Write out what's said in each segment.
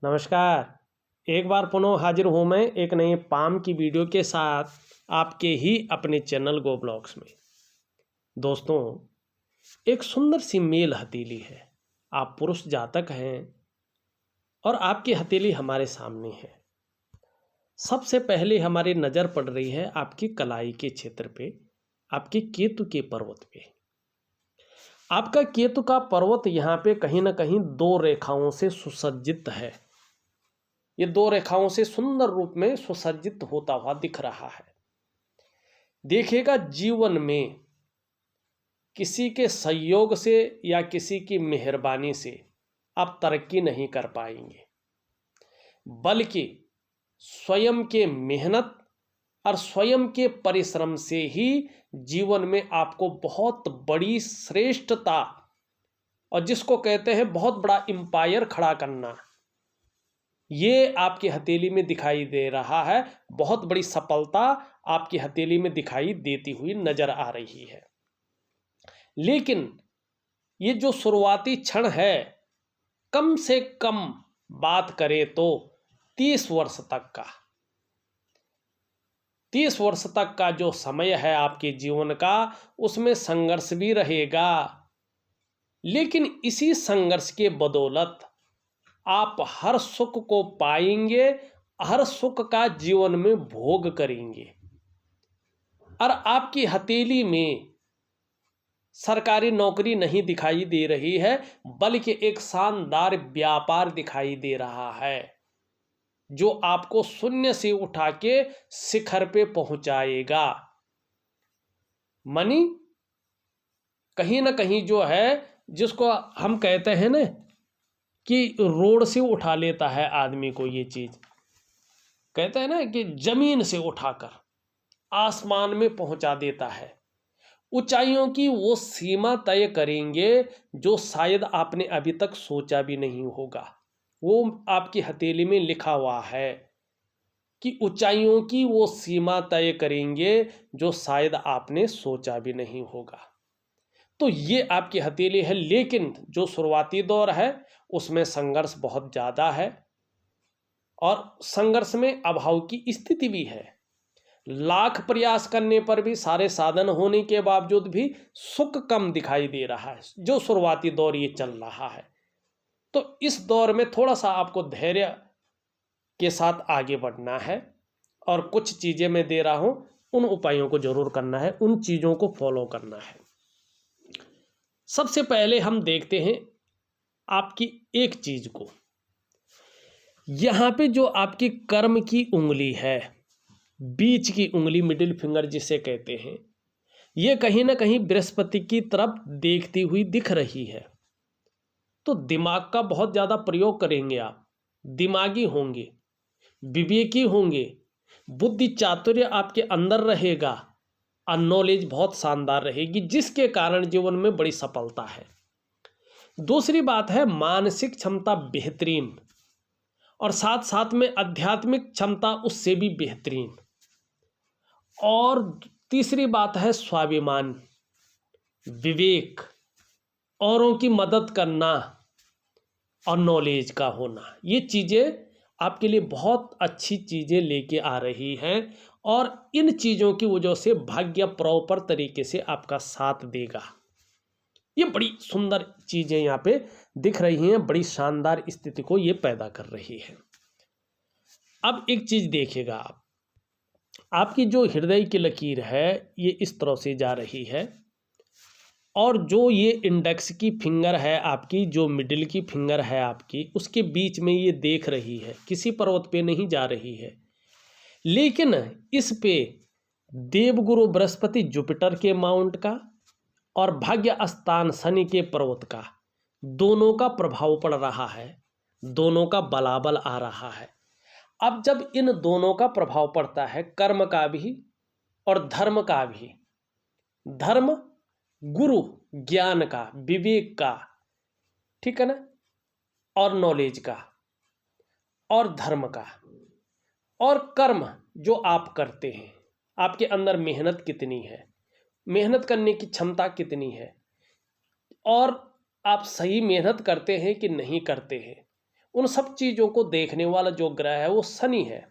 नमस्कार। एक बार पुनः हाजिर हूँ मैं एक नई पाम की वीडियो के साथ आपके ही अपने चैनल गो ब्लॉग्स में। दोस्तों, एक सुंदर सी मेल हथेली है। आप पुरुष जातक हैं और आपकी हथेली हमारे सामने है। सबसे पहले हमारी नज़र पड़ रही है आपकी कलाई के क्षेत्र पे, आपके केतु के पर्वत पे। आपका केतु का पर्वत यहाँ पे कहीं ना कहीं दो रेखाओं से सुसज्जित है। ये दो रेखाओं से सुंदर रूप में सुसज्जित होता हुआ दिख रहा है। देखिएगा, जीवन में किसी के सहयोग से या किसी की मेहरबानी से आप तरक्की नहीं कर पाएंगे, बल्कि स्वयं के मेहनत और स्वयं के परिश्रम से ही जीवन में आपको बहुत बड़ी श्रेष्ठता और जिसको कहते हैं बहुत बड़ा एम्पायर खड़ा करना, ये आपकी हथेली में दिखाई दे रहा है। बहुत बड़ी सफलता आपकी हथेली में दिखाई देती हुई नजर आ रही है। लेकिन ये जो शुरुआती क्षण है, कम से कम बात करें तो 30 वर्ष तक का 30 वर्ष तक का जो समय है आपके जीवन का, उसमें संघर्ष भी रहेगा। लेकिन इसी संघर्ष के बदौलत आप हर सुख को पाएंगे, हर सुख का जीवन में भोग करेंगे। और आपकी हथेली में सरकारी नौकरी नहीं दिखाई दे रही है, बल्कि एक शानदार व्यापार दिखाई दे रहा है जो आपको शून्य से उठा के शिखर पे पहुंचाएगा। मनी कहीं ना कहीं जो है, जिसको हम कहते हैं ना कि रोड से उठा लेता है आदमी को, ये चीज कहते हैं ना कि जमीन से उठाकर आसमान में पहुंचा देता है। ऊंचाइयों की वो सीमा तय करेंगे जो शायद आपने अभी तक सोचा भी नहीं होगा। वो आपकी हथेली में लिखा हुआ है कि ऊंचाइयों की वो सीमा तय करेंगे जो शायद आपने सोचा भी नहीं होगा। तो ये आपकी हथेली है। लेकिन जो शुरुआती दौर है उसमें संघर्ष बहुत ज़्यादा है और संघर्ष में अभाव की स्थिति भी है। लाख प्रयास करने पर भी, सारे साधन होने के बावजूद भी सुख कम दिखाई दे रहा है। जो शुरुआती दौर ये चल रहा है, तो इस दौर में थोड़ा सा आपको धैर्य के साथ आगे बढ़ना है और कुछ चीज़ें मैं दे रहा हूँ, उन उपायों को जरूर करना है, उन चीज़ों को फॉलो करना है। सबसे पहले हम देखते हैं आपकी एक चीज को। यहां पे जो आपकी कर्म की उंगली है, बीच की उंगली, मिडिल फिंगर जिसे कहते हैं, ये कहीं ना कहीं बृहस्पति की तरफ देखती हुई दिख रही है। तो दिमाग का बहुत ज्यादा प्रयोग करेंगे आप, दिमागी होंगे, विवेकी होंगे, बुद्धि चातुर्य आपके अंदर रहेगा और नॉलेज बहुत शानदार रहेगी, जिसके कारण जीवन में बड़ी सफलता है। दूसरी बात है मानसिक क्षमता बेहतरीन और साथ साथ में आध्यात्मिक क्षमता उससे भी बेहतरीन। और तीसरी बात है स्वाभिमान, विवेक, औरों की मदद करना और नॉलेज का होना। ये चीज़ें आपके लिए बहुत अच्छी चीज़ें लेके आ रही हैं और इन चीज़ों की वजह से भाग्य प्रॉपर तरीके से आपका साथ देगा। ये बड़ी सुंदर चीज़ें यहाँ पे दिख रही हैं, बड़ी शानदार स्थिति को ये पैदा कर रही है। अब एक चीज़ देखिएगा आप, आपकी जो हृदय की लकीर है ये इस तरह से जा रही है और जो ये इंडेक्स की फिंगर है आपकी, जो मिडिल की फिंगर है आपकी, उसके बीच में ये देख रही है, किसी पर्वत पे नहीं जा रही है। लेकिन इस पे देवगुरु बृहस्पति जुपिटर के माउंट का और भाग्य स्थान शनि के पर्वत का, दोनों का प्रभाव पड़ रहा है, दोनों का बलाबल आ रहा है। अब जब इन दोनों का प्रभाव पड़ता है, कर्म का भी और धर्म का भी, धर्म गुरु ज्ञान का, विवेक का, ठीक है ना, और नॉलेज का, और धर्म का, और कर्म जो आप करते हैं, आपके अंदर मेहनत कितनी है, मेहनत करने की क्षमता कितनी है, और आप सही मेहनत करते हैं कि नहीं करते हैं, उन सब चीज़ों को देखने वाला जो ग्रह है वो शनि है।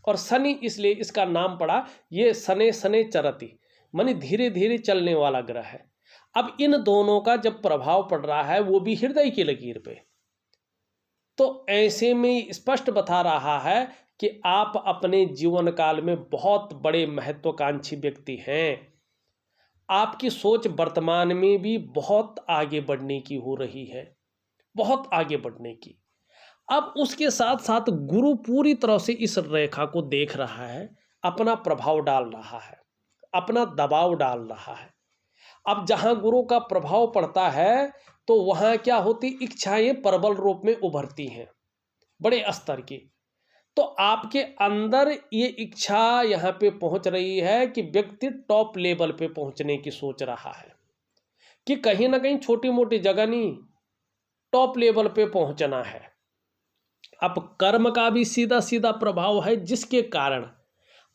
और शनि इसलिए इसका नाम पड़ा, ये शनै शनै चरति, माने धीरे धीरे चलने वाला ग्रह है। अब इन दोनों का जब प्रभाव पड़ रहा है वो भी हृदय की लकीर पे, तो ऐसे में स्पष्ट बता रहा है कि आप अपने जीवन काल में बहुत बड़े महत्वाकांक्षी व्यक्ति हैं। आपकी सोच वर्तमान में भी बहुत आगे बढ़ने की हो रही है, बहुत आगे बढ़ने की। अब उसके साथ साथ गुरु पूरी तरह से इस रेखा को देख रहा है, अपना प्रभाव डाल रहा है, अपना दबाव डाल रहा है। अब जहां गुरु का प्रभाव पड़ता है तो वहां क्या होती, इच्छाएं प्रबल रूप में उभरती हैं, बड़े स्तर की। तो आपके अंदर ये इच्छा यहाँ पे पहुंच रही है कि व्यक्ति टॉप लेवल पे पहुंचने की सोच रहा है, कि कहीं ना कहीं छोटी मोटी जगह नहीं, टॉप लेवल पे पहुंचना है। अब कर्म का भी सीधा सीधा प्रभाव है, जिसके कारण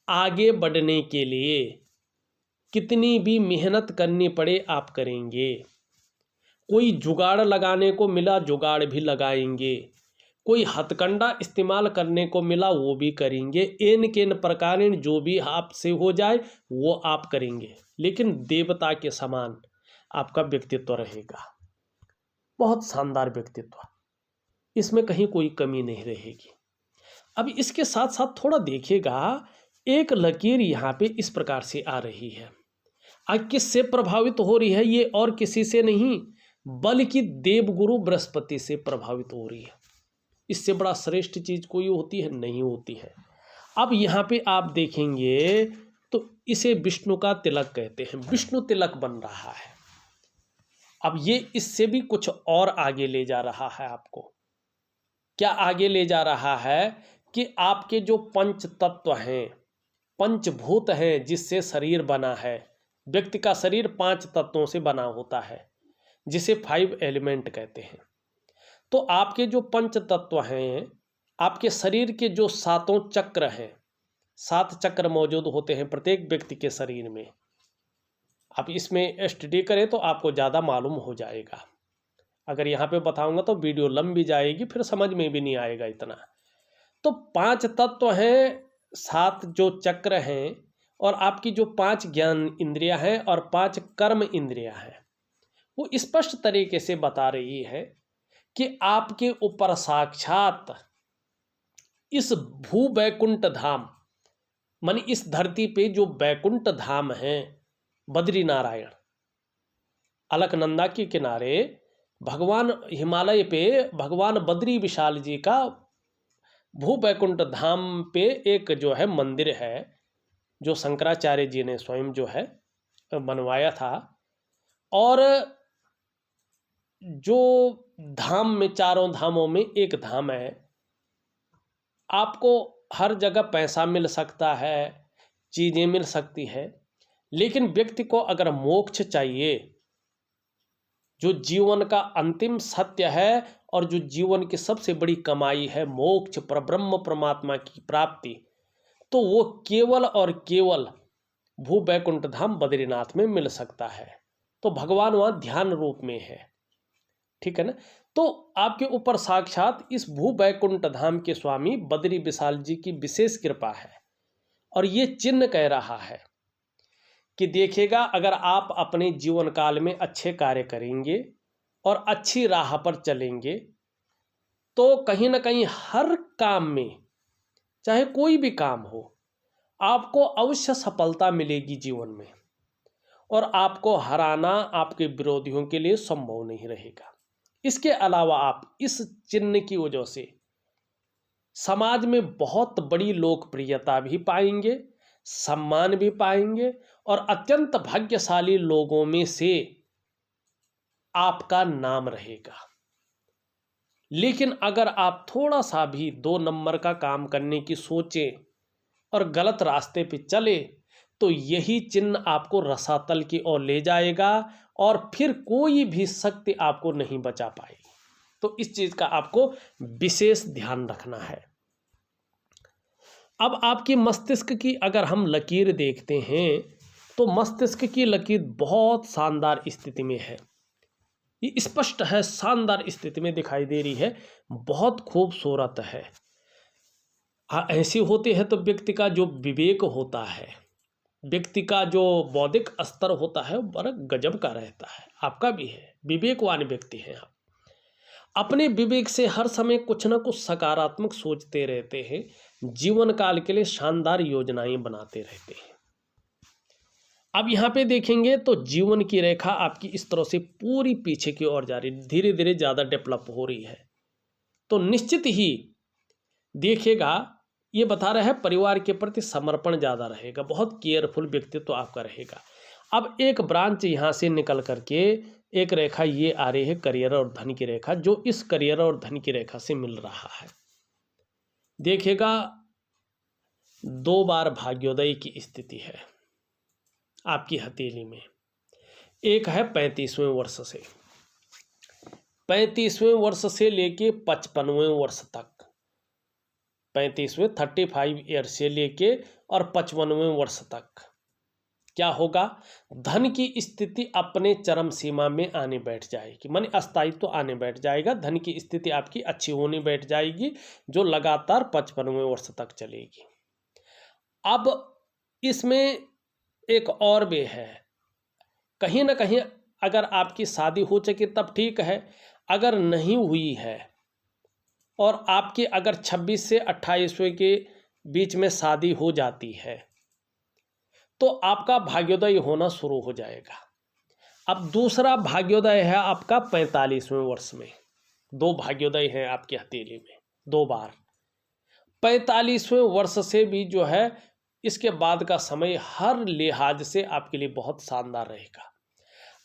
आगे बढ़ने के लिए कितनी भी मेहनत करनी पड़े आप करेंगे। कोई जुगाड़ लगाने को मिला, जुगाड़ भी लगाएंगे। कोई हथकंडा इस्तेमाल करने को मिला, वो भी करेंगे। एन केन प्रकार जो भी आपसे हो जाए वो आप करेंगे, लेकिन देवता के समान आपका व्यक्तित्व रहेगा, बहुत शानदार व्यक्तित्व, इसमें कहीं कोई कमी नहीं रहेगी। अब इसके साथ साथ थोड़ा देखिएगा, एक लकीर यहाँ पे इस प्रकार से आ रही है। आज किससे प्रभावित हो रही है ये, और किसी से नहीं बल्कि देवगुरु बृहस्पति से प्रभावित हो रही है। इससे बड़ा श्रेष्ठ चीज कोई होती है? नहीं होती है। अब यहाँ पे आप देखेंगे तो इसे विष्णु का तिलक कहते हैं, विष्णु तिलक बन रहा है। अब ये इससे भी कुछ और आगे ले जा रहा है आपको। क्या आगे ले जा रहा है कि आपके जो पंच तत्व हैं, पंचभूत हैं, जिससे शरीर बना है, व्यक्ति का शरीर 5 तत्वों से बना होता है, जिसे 5 एलिमेंट कहते हैं। तो आपके जो पंच तत्व हैं, आपके शरीर के जो 7 चक्र हैं, 7 चक्र मौजूद होते हैं प्रत्येक व्यक्ति के शरीर में। आप इसमें स्टडी करें तो आपको ज़्यादा मालूम हो जाएगा। अगर यहाँ पे बताऊंगा तो वीडियो लंबी जाएगी, फिर समझ में भी नहीं आएगा इतना। तो 5 तत्व हैं, 7 जो चक्र हैं, और आपकी जो 5 ज्ञान इंद्रियां हैं और 5 कर्म इंद्रियां हैं, वो स्पष्ट तरीके से बता रही है कि आपके ऊपर साक्षात इस भू बैकुंठ धाम, मानी इस धरती पे जो बैकुंठ धाम है, बद्री नारायण, अलकनंदा के किनारे भगवान हिमालय पे भगवान बद्री विशाल जी का भू बैकुंठ धाम पे एक जो है मंदिर है, जो शंकराचार्य जी ने स्वयं जो है बनवाया था। और जो धाम में, चारों धामों में एक धाम है। आपको हर जगह पैसा मिल सकता है, चीज़ें मिल सकती है, लेकिन व्यक्ति को अगर मोक्ष चाहिए, जो जीवन का अंतिम सत्य है और जो जीवन की सबसे बड़ी कमाई है, मोक्ष, परब्रह्म परमात्मा की प्राप्ति, तो वो केवल और केवल भू बैकुंठ धाम बद्रीनाथ में मिल सकता है। तो भगवान वहाँ ध्यान रूप में है, ठीक है ना। तो आपके ऊपर साक्षात इस भू बैकुंठ धाम के स्वामी बद्री विशाल जी की विशेष कृपा है। और ये चिन्ह कह रहा है कि देखिएगा, अगर आप अपने जीवन काल में अच्छे कार्य करेंगे और अच्छी राह पर चलेंगे, तो कहीं ना कहीं हर काम में, चाहे कोई भी काम हो, आपको अवश्य सफलता मिलेगी जीवन में, और आपको हराना आपके विरोधियों के लिए संभव नहीं रहेगा। इसके अलावा आप इस चिन्ह की वजह से समाज में बहुत बड़ी लोकप्रियता भी पाएंगे, सम्मान भी पाएंगे, और अत्यंत भाग्यशाली लोगों में से आपका नाम रहेगा। लेकिन अगर आप थोड़ा सा भी 2 नंबर का काम करने की सोचें और गलत रास्ते पे चले, तो यही चिन्ह आपको रसातल की ओर ले जाएगा और फिर कोई भी शक्ति आपको नहीं बचा पाएगी। तो इस चीज का आपको विशेष ध्यान रखना है। अब आपकी मस्तिष्क की अगर हम लकीर देखते हैं, तो मस्तिष्क की लकीर बहुत शानदार स्थिति में है। ये स्पष्ट है, शानदार स्थिति में दिखाई दे रही है, बहुत खूबसूरत है। हाँ, ऐसी होती है तो व्यक्ति का जो विवेक होता है, व्यक्ति का जो बौद्धिक स्तर होता है, वो बड़ा गजब का रहता है। आपका भी है, विवेकवान व्यक्ति हैं आप। अपने विवेक से हर समय कुछ ना कुछ सकारात्मक सोचते रहते हैं, जीवन काल के लिए शानदार योजनाएं बनाते रहते हैं। अब यहाँ पे देखेंगे तो जीवन की रेखा आपकी इस तरह से पूरी पीछे की ओर जा रही, धीरे धीरे ज़्यादा डेवलप हो रही है। तो निश्चित ही देखिएगा, ये बता रहा है परिवार के प्रति समर्पण ज़्यादा रहेगा, बहुत केयरफुल व्यक्तित्व आपका रहेगा। अब एक ब्रांच यहाँ से निकल करके एक रेखा ये आ रही है करियर और धन की रेखा, जो इस करियर और धन की रेखा से मिल रहा है। देखिएगा 2 बार भाग्योदय की स्थिति है आपकी हथेली में। एक है 35वें वर्ष से, 35वें वर्ष से लेके 55वें वर्ष तक, 35वें 35 ईयर से लेके और 55वें वर्ष तक क्या होगा, धन की स्थिति अपने चरम सीमा में आने बैठ जाएगी, माने अस्थायित्व तो आने बैठ जाएगा। धन की स्थिति आपकी अच्छी होने बैठ जाएगी, जो लगातार 55वें वर्ष तक चलेगी। अब इसमें एक और भी है, कहीं ना कहीं अगर आपकी शादी हो चुकी तब ठीक है, अगर नहीं हुई है और आपकी अगर 26 से 28वें के बीच में शादी हो जाती है तो आपका भाग्योदय होना शुरू हो जाएगा। अब दूसरा भाग्योदय है आपका 45वें वर्ष में, 2 भाग्योदय हैं आपकी हथेली में 2 बार। 45वें वर्ष से भी जो है इसके बाद का समय हर लिहाज से आपके लिए बहुत शानदार रहेगा।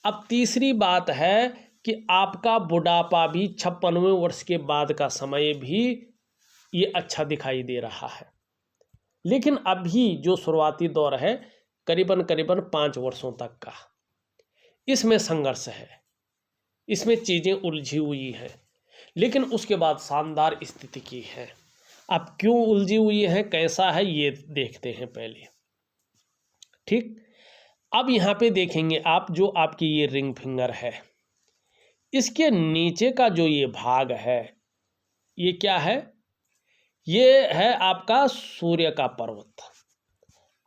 अब तीसरी बात है कि आपका बुढ़ापा भी 56वें वर्ष के बाद का समय भी ये अच्छा दिखाई दे रहा है। लेकिन अभी जो शुरुआती दौर है करीबन 5 वर्षों तक का, इसमें संघर्ष है, इसमें चीज़ें उलझी हुई हैं, लेकिन उसके बाद शानदार स्थिति की है। अब क्यों उलझी हुई है, कैसा है, ये देखते हैं पहले। ठीक, अब यहाँ पे देखेंगे आप, जो आपकी ये रिंग फिंगर है, इसके नीचे का जो ये भाग है, ये क्या है, ये है आपका सूर्य का पर्वत।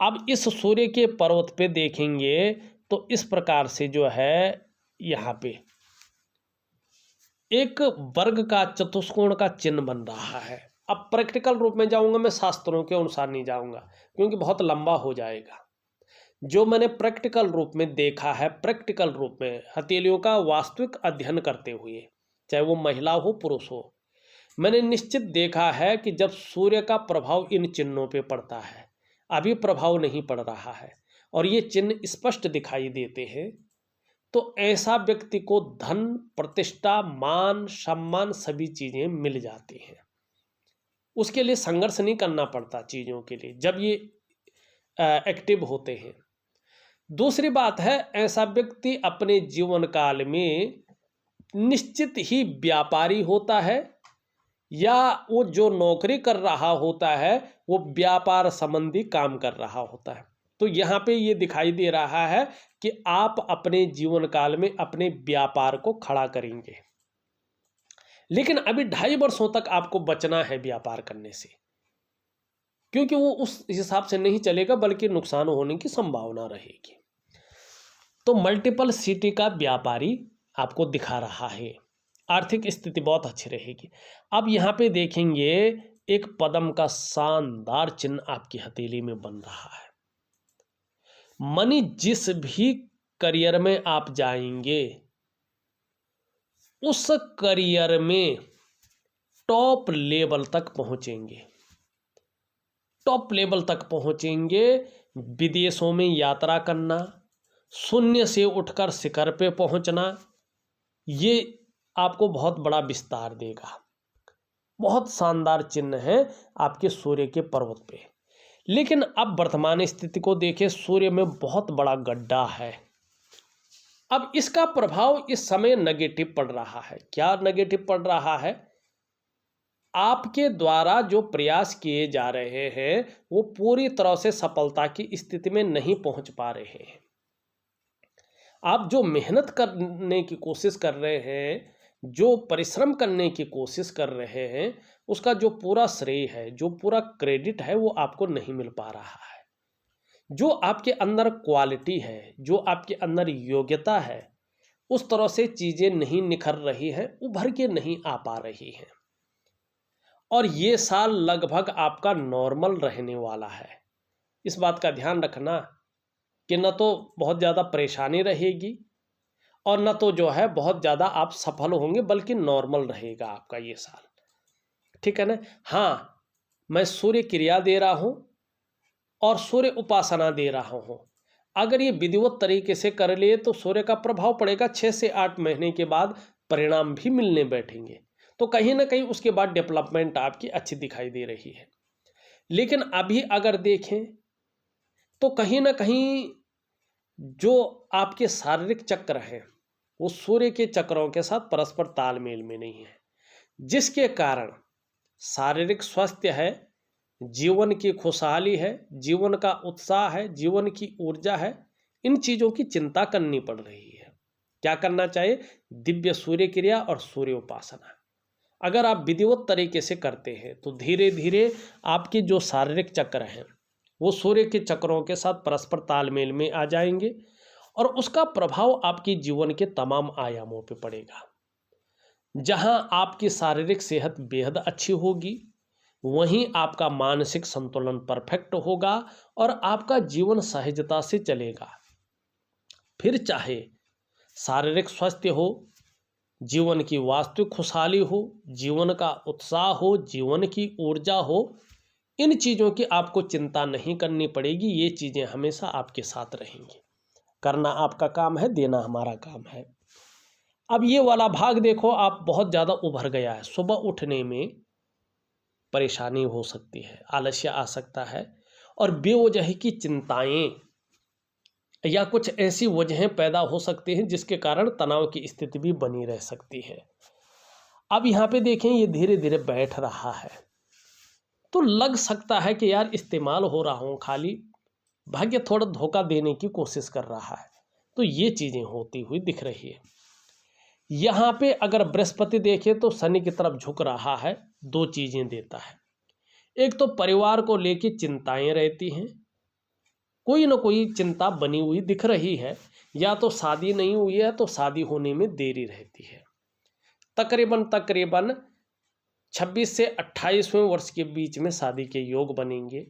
अब इस सूर्य के पर्वत पे देखेंगे तो इस प्रकार से जो है यहाँ पे एक वर्ग का चतुष्कोण का चिन्ह बन रहा है। अब प्रैक्टिकल रूप में जाऊंगा मैं, शास्त्रों के अनुसार नहीं जाऊंगा क्योंकि बहुत लंबा हो जाएगा। जो मैंने प्रैक्टिकल रूप में देखा है, प्रैक्टिकल रूप में हथेलियों का वास्तविक अध्ययन करते हुए, चाहे वो महिला हो पुरुष हो, मैंने निश्चित देखा है कि जब सूर्य का प्रभाव इन चिन्हों पे पड़ता है, अभी प्रभाव नहीं पड़ रहा है और ये चिन्ह स्पष्ट दिखाई देते हैं, तो ऐसा व्यक्ति को धन, प्रतिष्ठा, मान, सम्मान सभी चीज़ें मिल जाती हैं। उसके लिए संघर्ष नहीं करना पड़ता चीज़ों के लिए, जब ये एक्टिव होते हैं। दूसरी बात है, ऐसा व्यक्ति अपने जीवन काल में निश्चित ही व्यापारी होता है, या वो जो नौकरी कर रहा होता है वो व्यापार संबंधी काम कर रहा होता है। तो यहाँ पे ये दिखाई दे रहा है कि आप अपने जीवन काल में अपने व्यापार को खड़ा करेंगे, लेकिन अभी 2.5 वर्षों तक आपको बचना है व्यापार करने से, क्योंकि वो उस हिसाब से नहीं चलेगा, बल्कि नुकसान होने की संभावना रहेगी। तो मल्टीपल सिटी का व्यापारी आपको दिखा रहा है, आर्थिक स्थिति बहुत अच्छी रहेगी। अब यहाँ पे देखेंगे एक पद्म का शानदार चिन्ह आपकी हथेली में बन रहा है। मनी जिस भी करियर में आप जाएंगे, उस करियर में टॉप लेवल तक पहुंचेंगे, टॉप लेवल तक पहुंचेंगे। विदेशों में यात्रा करना, शून्य से उठकर शिखर पे पहुंचना, ये आपको बहुत बड़ा विस्तार देगा। बहुत शानदार चिन्ह है आपके सूर्य के पर्वत पे। लेकिन अब वर्तमान स्थिति को देखें, सूर्य में बहुत बड़ा गड्ढा है। अब इसका प्रभाव इस समय नेगेटिव पड़ रहा है। क्या नेगेटिव पड़ रहा है? आपके द्वारा जो प्रयास किए जा रहे हैं वो पूरी तरह से सफलता की स्थिति में नहीं पहुंच पा रहे हैं। आप जो मेहनत करने की कोशिश कर रहे हैं, जो परिश्रम करने की कोशिश कर रहे हैं, उसका जो पूरा श्रेय है, जो पूरा क्रेडिट है, वो आपको नहीं मिल पा रहा है। जो आपके अंदर क्वालिटी है, जो आपके अंदर योग्यता है, उस तरह से चीज़ें नहीं निखर रही हैं, उभर के नहीं आ पा रही हैं। और ये साल लगभग आपका नॉर्मल रहने वाला है। इस बात का ध्यान रखना कि न तो बहुत ज़्यादा परेशानी रहेगी और न तो जो है बहुत ज़्यादा आप सफल होंगे, बल्कि नॉर्मल रहेगा आपका ये साल। ठीक है ना? हाँ, मैं सूर्य क्रिया दे रहा हूँ और सूर्य उपासना दे रहा हूँ। अगर ये विधिवत तरीके से कर लिए तो सूर्य का प्रभाव पड़ेगा, 6 से 8 महीने के बाद परिणाम भी मिलने बैठेंगे। तो कहीं ना कहीं उसके बाद डेवलपमेंट आपकी अच्छी दिखाई दे रही है। लेकिन अभी अगर देखें तो कहीं ना कहीं जो आपके शारीरिक चक्र हैं, वो सूर्य के चक्रों के साथ परस्पर तालमेल में नहीं है, जिसके कारण शारीरिक स्वास्थ्य है, जीवन की खुशहाली है, जीवन का उत्साह है, जीवन की ऊर्जा है, इन चीज़ों की चिंता करनी पड़ रही है। क्या करना चाहिए? दिव्य सूर्य क्रिया और सूर्य उपासना अगर आप विधिवत तरीके से करते हैं तो धीरे धीरे आपके जो शारीरिक चक्र हैं वो सूर्य के चक्रों के साथ परस्पर तालमेल में आ जाएंगे और उसका प्रभाव आपके जीवन के तमाम आयामों पर पड़ेगा। जहां आपकी शारीरिक सेहत बेहद अच्छी होगी, वहीं आपका मानसिक संतुलन परफेक्ट होगा और आपका जीवन सहजता से चलेगा। फिर चाहे शारीरिक स्वास्थ्य हो, जीवन की वास्तविक खुशहाली हो, जीवन का उत्साह हो, जीवन की ऊर्जा हो, इन चीज़ों की आपको चिंता नहीं करनी पड़ेगी। ये चीज़ें हमेशा आपके साथ रहेंगी। करना आपका काम है, देना हमारा काम है। अब ये वाला भाग देखो, आप बहुत ज़्यादा उभर गया है, सुबह उठने में परेशानी हो सकती है, आलस्य आ सकता है और बेवजह की चिंताएं या कुछ ऐसी वजहें पैदा हो सकती हैं जिसके कारण तनाव की स्थिति भी बनी रह सकती है। अब यहाँ पे देखें, ये धीरे धीरे बैठ रहा है तो लग सकता है कि यार इस्तेमाल हो रहा हूँ, खाली भाग्य थोड़ा धोखा देने की कोशिश कर रहा है। तो ये चीज़ें होती हुई दिख रही है। यहाँ पे अगर बृहस्पति देखें तो शनि की तरफ झुक रहा है, दो चीज़ें देता है। एक तो परिवार को लेके चिंताएं रहती हैं, कोई ना कोई चिंता बनी हुई दिख रही है, या तो शादी नहीं हुई है तो शादी होने में देरी रहती है। तकरीबन 26 से 28वें वर्ष के बीच में शादी के योग बनेंगे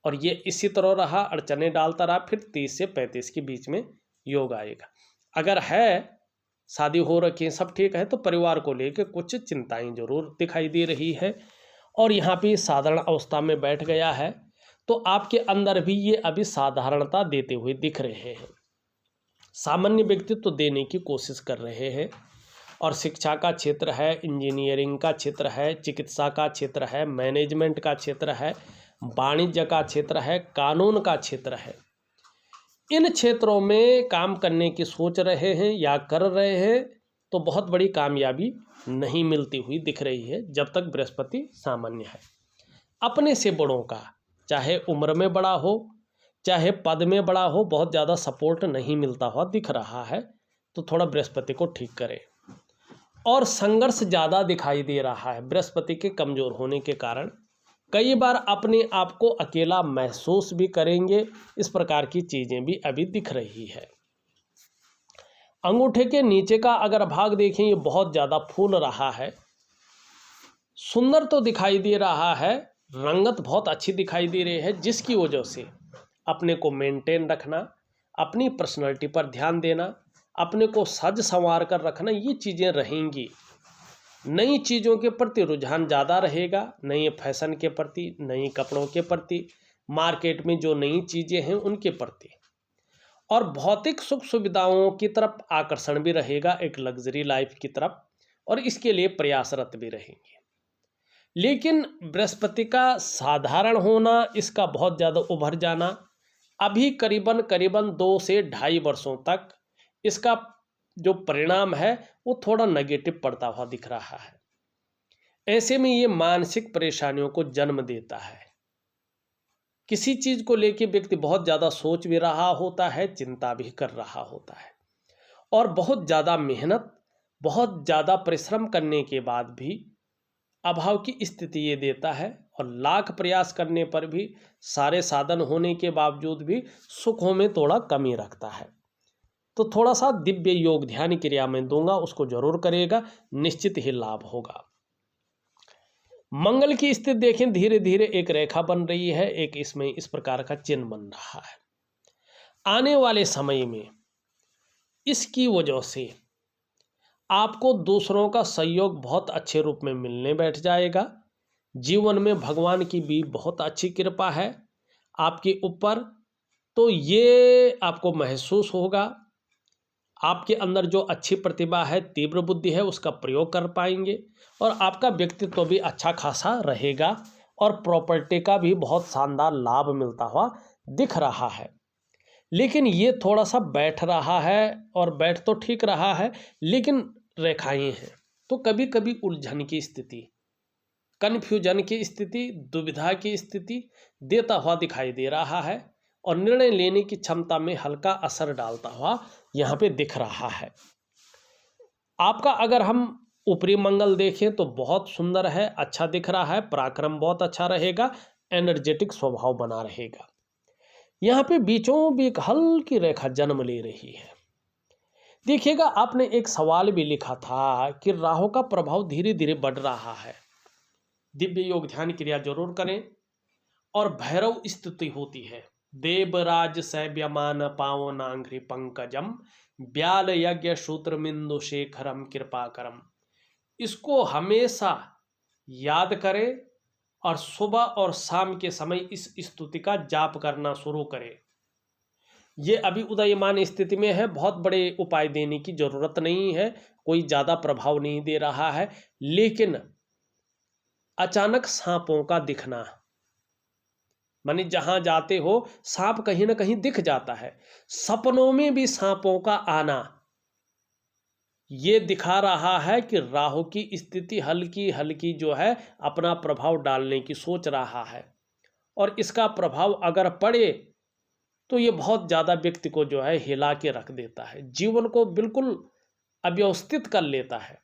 और ये इसी तरह रहा, अड़चने डालता रहा, फिर 30 से 35 के बीच में योग आएगा। अगर है शादी हो रखी है, सब ठीक है, तो परिवार को लेकर कुछ चिंताएं जरूर दिखाई दे रही है। और यहाँ पे साधारण अवस्था में बैठ गया है तो आपके अंदर भी ये अभी साधारणता देते हुए दिख रहे हैं, सामान्य व्यक्तित्व देने की कोशिश कर रहे हैं। और शिक्षा का क्षेत्र है, इंजीनियरिंग का क्षेत्र है, चिकित्सा का क्षेत्र है, मैनेजमेंट का क्षेत्र है, वाणिज्य का क्षेत्र है, कानून का क्षेत्र है, इन क्षेत्रों में काम करने की सोच रहे हैं या कर रहे हैं तो बहुत बड़ी कामयाबी नहीं मिलती हुई दिख रही है जब तक बृहस्पति सामान्य है। अपने से बड़ों का, चाहे उम्र में बड़ा हो चाहे पद में बड़ा हो, बहुत ज़्यादा सपोर्ट नहीं मिलता हुआ दिख रहा है, तो थोड़ा बृहस्पति को ठीक करें। और संघर्ष ज़्यादा दिखाई दे रहा है बृहस्पति के कमज़ोर होने के कारण, कई बार अपने आप को अकेला महसूस भी करेंगे। इस प्रकार की चीज़ें भी अभी दिख रही है। अंगूठे के नीचे का अगर भाग देखें, ये बहुत ज़्यादा फूल रहा है, सुंदर तो दिखाई दे रहा है, रंगत बहुत अच्छी दिखाई दे रही है, जिसकी वजह से अपने को मेंटेन रखना, अपनी पर्सनैलिटी पर ध्यान देना, अपने को सज संवार कर रखना, ये चीज़ें रहेंगी। नई चीज़ों के प्रति रुझान ज़्यादा रहेगा, नए फैशन के प्रति, नई कपड़ों के प्रति, मार्केट में जो नई चीज़ें हैं उनके प्रति, और भौतिक सुख सुविधाओं की तरफ आकर्षण भी रहेगा, एक लग्जरी लाइफ की तरफ, और इसके लिए प्रयासरत भी रहेंगे। लेकिन बृहस्पति का साधारण होना, इसका बहुत ज़्यादा उभर जाना, अभी करीबन 2 से 2.5 वर्षों तक इसका जो परिणाम है वो थोड़ा नेगेटिव पड़ता हुआ दिख रहा है। ऐसे में ये मानसिक परेशानियों को जन्म देता है। किसी चीज़ को लेकर व्यक्ति बहुत ज़्यादा सोच भी रहा होता है, चिंता भी कर रहा होता है। और बहुत ज़्यादा मेहनत, बहुत ज़्यादा परिश्रम करने के बाद भी अभाव की स्थिति ये देता है, और लाख प्रयास करने पर भी, सारे साधन होने के बावजूद भी सुखों में थोड़ा कमी रखता है। तो थोड़ा सा दिव्य योग ध्यान क्रिया में दूंगा, उसको जरूर करेगा, निश्चित ही लाभ होगा। मंगल की स्थिति देखें, धीरे धीरे एक रेखा बन रही है, एक इसमें इस प्रकार का चिन्ह बन रहा है। आने वाले समय में इसकी वजह से आपको दूसरों का सहयोग बहुत अच्छे रूप में मिलने बैठ जाएगा। जीवन में भगवान की भी बहुत अच्छी कृपा है आपके ऊपर, तो ये आपको महसूस होगा। आपके अंदर जो अच्छी प्रतिभा है, तीव्र बुद्धि है, उसका प्रयोग कर पाएंगे, और आपका व्यक्तित्व भी अच्छा खासा रहेगा, और प्रॉपर्टी का भी बहुत शानदार लाभ मिलता हुआ दिख रहा है। लेकिन ये थोड़ा सा बैठ रहा है, और बैठ तो ठीक रहा है, लेकिन रेखाएं हैं, तो कभी कभी उलझन की स्थिति, कन्फ्यूजन की स्थिति, दुविधा की स्थिति देता हुआ दिखाई दे रहा है, और निर्णय लेने की क्षमता में हल्का असर डालता हुआ यहाँ पे दिख रहा है। आपका अगर हम ऊपरी मंगल देखें तो बहुत सुंदर है, अच्छा दिख रहा है, पराक्रम बहुत अच्छा रहेगा, एनर्जेटिक स्वभाव बना रहेगा। यहाँ पे बीचों भी एक हल्की रेखा जन्म ले रही है। देखिएगा, आपने एक सवाल भी लिखा था कि राहु का प्रभाव धीरे धीरे बढ़ रहा है। दिव्य योग ध्यान क्रिया जरूर करें, और भैरव स्थिति होती है, देवराज सैव्यमान पावनांघ्रि पंकजम ब्याल यज्ञ सूत्रमिंदु शेखरम कृपाकरम। इसको हमेशा याद करें, और सुबह और शाम के समय इस स्तुति का जाप करना शुरू करें। ये अभी उदयमान स्थिति में है, बहुत बड़े उपाय देने की जरूरत नहीं है, कोई ज़्यादा प्रभाव नहीं दे रहा है। लेकिन अचानक सांपों का दिखना, माने जहां जाते हो सांप कहीं ना कहीं दिख जाता है, सपनों में भी सांपों का आना, ये दिखा रहा है कि राहु की स्थिति हल्की हल्की जो है अपना प्रभाव डालने की सोच रहा है, और इसका प्रभाव अगर पड़े तो ये बहुत ज़्यादा व्यक्ति को जो है हिला के रख देता है, जीवन को बिल्कुल अव्यवस्थित कर लेता है।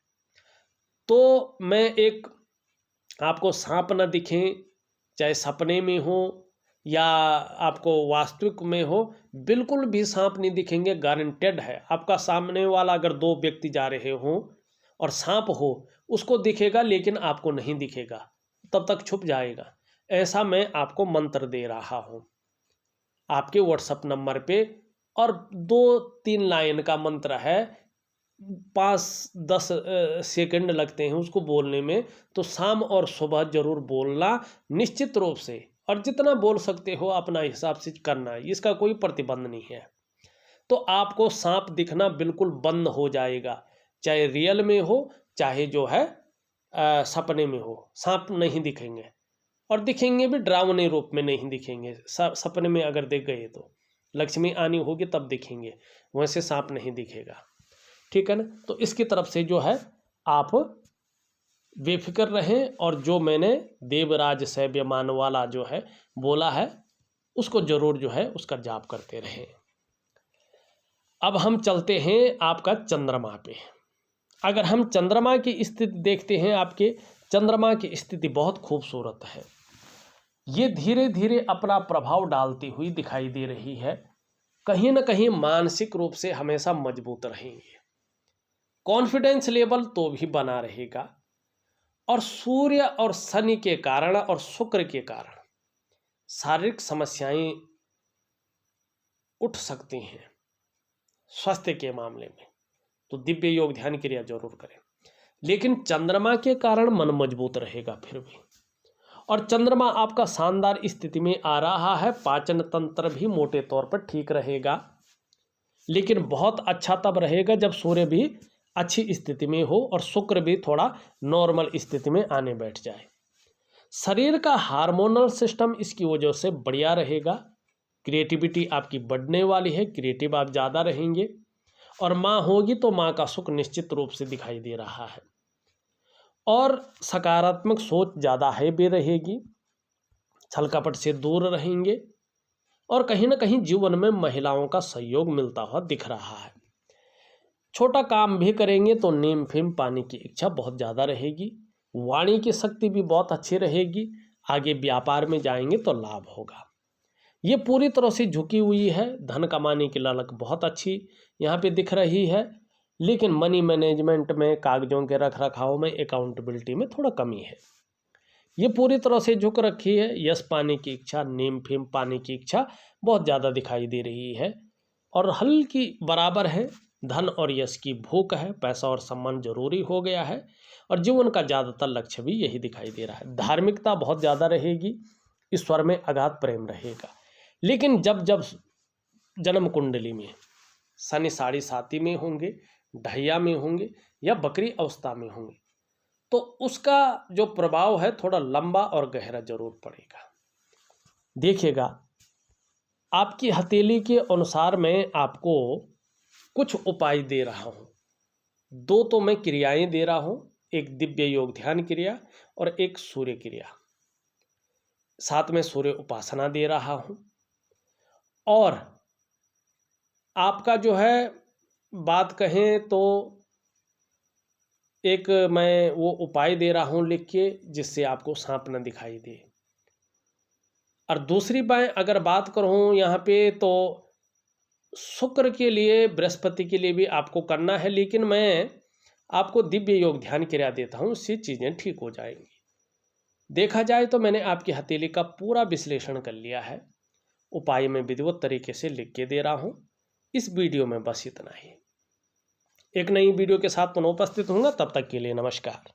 तो मैं एक आपको सांप न दिखें, चाहे सपने में हो या आपको वास्तविक में हो, बिल्कुल भी सांप नहीं दिखेंगे, गारंटेड है। आपका सामने वाला अगर दो व्यक्ति जा रहे हों और सांप हो, उसको दिखेगा लेकिन आपको नहीं दिखेगा, तब तक छुप जाएगा। ऐसा मैं आपको मंत्र दे रहा हूँ आपके व्हाट्सएप नंबर पे, और 2-3 लाइन का मंत्र है, 5-10 सेकंड लगते हैं उसको बोलने में, तो शाम और सुबह जरूर बोलना निश्चित रूप से, और जितना बोल सकते हो अपना हिसाब से करना, इसका कोई प्रतिबंध नहीं है। तो आपको सांप दिखना बिल्कुल बंद हो जाएगा, चाहे रियल में हो चाहे जो है सपने में हो, सांप नहीं दिखेंगे, और दिखेंगे भी डरावने रूप में नहीं दिखेंगे। सपने में अगर दिख गए तो लक्ष्मी आनी होगी तब दिखेंगे, वैसे सांप नहीं दिखेगा, ठीक है ना। तो इसकी तरफ से जो है आप बेफिक्र रहें, और जो मैंने देवराज सैव्यमान वाला जो है बोला है उसको जरूर जो है उसका जाप करते रहें। अब हम चलते हैं आपका चंद्रमा पे। अगर हम चंद्रमा की स्थिति देखते हैं, आपके चंद्रमा की स्थिति बहुत खूबसूरत है, ये धीरे धीरे अपना प्रभाव डालती हुई दिखाई दे रही है। कहीं ना कहीं मानसिक रूप से हमेशा मजबूत रहेंगे, कॉन्फिडेंस लेवल तो भी बना रहेगा, और सूर्य और शनि के कारण और शुक्र के कारण शारीरिक समस्याएं उठ सकती हैं स्वास्थ्य के मामले में, तो दिव्य योग ध्यान क्रिया जरूर करें। लेकिन चंद्रमा के कारण मन मजबूत रहेगा फिर भी, और चंद्रमा आपका शानदार स्थिति में आ रहा है, पाचन तंत्र भी मोटे तौर पर ठीक रहेगा। लेकिन बहुत अच्छा तब रहेगा जब सूर्य भी अच्छी स्थिति में हो और शुक्र भी थोड़ा नॉर्मल स्थिति में आने बैठ जाए। शरीर का हार्मोनल सिस्टम इसकी वजह से बढ़िया रहेगा, क्रिएटिविटी आपकी बढ़ने वाली है, क्रिएटिव आप ज़्यादा रहेंगे, और माँ होगी तो माँ का सुख निश्चित रूप से दिखाई दे रहा है, और सकारात्मक सोच ज़्यादा है भी रहेगी, छल कपट से दूर रहेंगे, और कहीं ना कहीं जीवन में महिलाओं का सहयोग मिलता हुआ दिख रहा है। छोटा काम भी करेंगे तो नीम फेम पाने की इच्छा बहुत ज़्यादा रहेगी। वाणी की शक्ति भी बहुत अच्छी रहेगी। आगे व्यापार में जाएंगे तो लाभ होगा। ये पूरी तरह से झुकी हुई है। धन कमाने की ललक बहुत अच्छी यहाँ पे दिख रही है, लेकिन मनी मैनेजमेंट में, कागजों के रख रखाव में, अकाउंटेबिलिटी में थोड़ा कमी है। ये पूरी तरह से झुक रखी है। यश पाने की इच्छा, नीम फेम पाने की इच्छा बहुत ज़्यादा दिखाई दे रही है और हल्की बराबर है। धन और यश की भूख है। पैसा और सम्मान जरूरी हो गया है और जीवन का ज़्यादातर लक्ष्य भी यही दिखाई दे रहा है। धार्मिकता बहुत ज़्यादा रहेगी। ईश्वर में अगाध प्रेम रहेगा। लेकिन जब जब जन्म कुंडली में शनि साढ़े साती में होंगे, ढैया में होंगे या बकरी अवस्था में होंगे तो उसका जो प्रभाव है थोड़ा लंबा और गहरा जरूर पड़ेगा। देखिएगा, आपकी हथेली के अनुसार मैं आपको कुछ उपाय दे रहा हूँ। दो तो मैं क्रियाएं दे रहा हूँ, एक दिव्य योग ध्यान क्रिया और एक सूर्य क्रिया। साथ में सूर्य उपासना दे रहा हूँ। और आपका जो है बात कहें तो एक मैं वो उपाय दे रहा हूँ लिख के, जिससे आपको सांप न दिखाई दे। और दूसरी अगर बात करूँ यहाँ पे तो शुक्र के लिए, बृहस्पति के लिए भी आपको करना है, लेकिन मैं आपको दिव्य योग ध्यान क्रिया देता हूँ, उससे चीज़ें ठीक हो जाएंगी। देखा जाए तो मैंने आपकी हथेली का पूरा विश्लेषण कर लिया है। उपाय मैं विधिवत तरीके से लिख के दे रहा हूँ। इस वीडियो में बस इतना ही। एक नई वीडियो के साथ पुनः उपस्थित होऊंगा। तब तक के लिए नमस्कार।